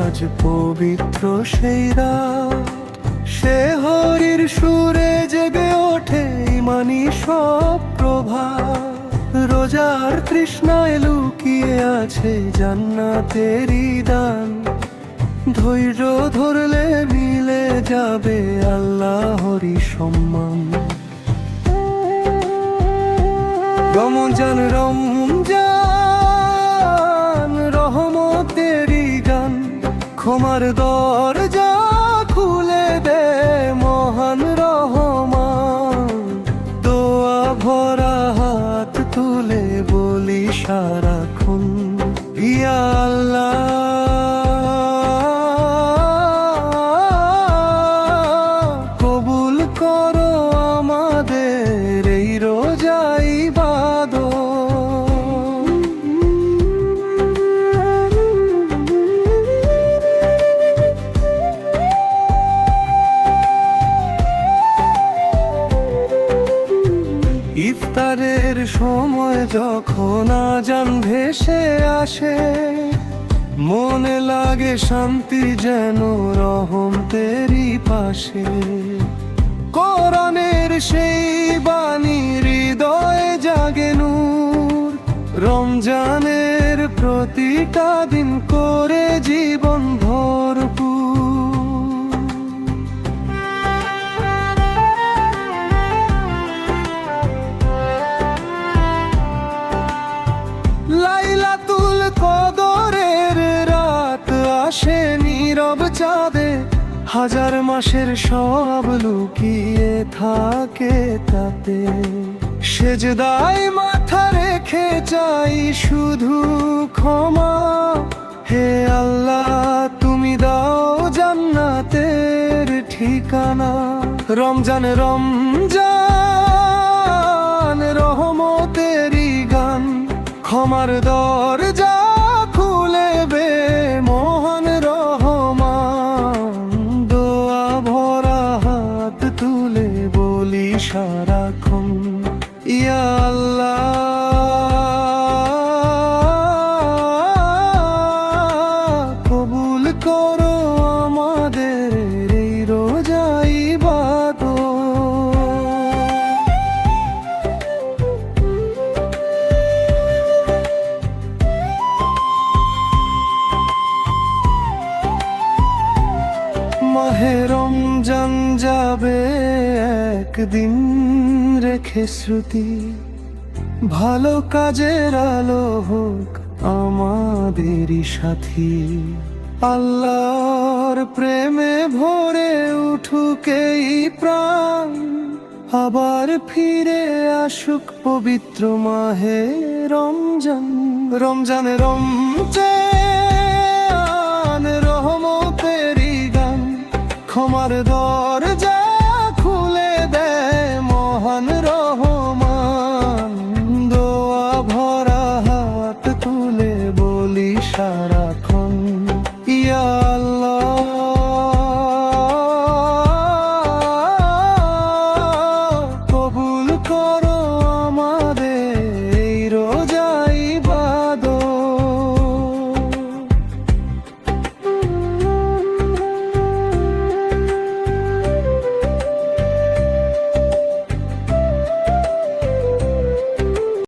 আজ পবিত্র সেই রাত, সে হরির সুরে জেগে ওঠে ইমানি সব প্রভাত। রোজার তৃষ্ণায় লুকিয়ে আছে জান্নাতেরই দান, ধৈর্য ধরলে মিলে যাবে আল্লাহরই সম্মান। রমজান রমজান রহমতেরই গান, ক্ষমার দরজা খুলে দে মহান রহমান। দোয়া ভরা হাত তুলে বলি সারাক্ষণ, ইয়া আল্লাহ কবুল করো আমাদের এই রোজা ইবাদত। ইফতারের সময় যখন আজান ভেসে আসে, মনে লাগে শান্তি যেন রহমতেরই পাশে। কোরআনের সেই বাণী হৃদয়ে জাগে নূর, রমজানের প্রতিটা দিন করে জীবন ভরপুর। লাইলাতুল কদরের রাত আসে নীরব চাঁদে, হাজার মাসের সব লুকিয়ে থাকে তাতে। সেজদায় মাথা রেখে চাই শুধু ক্ষমা, হে আল্লাহ তুমি দাও জান্নাতের ঠিকানা। রমজান রমজান রহমতেরই গান, ক্ষমার দরজা খুলে বে মহান রহমান। দোয়া ভরা হাত তুলে বলি সারাক্ষণ, ইয়া আল্লাহ কবুল করো আমাদের এই রোজা ইবাদত। মাহে রমজান যাবে একদিন রেখে স্মৃতি, ভালো কাজের আলো হোক আমাদেরই সাথী। আল্লাহর প্রেমে ভরে উঠুক এই প্রাণ, আবার ফিরে আসুক পবিত্র মাহে রমজান। রমজান রমজান রহমতেরই গান, ক্ষমার দরজা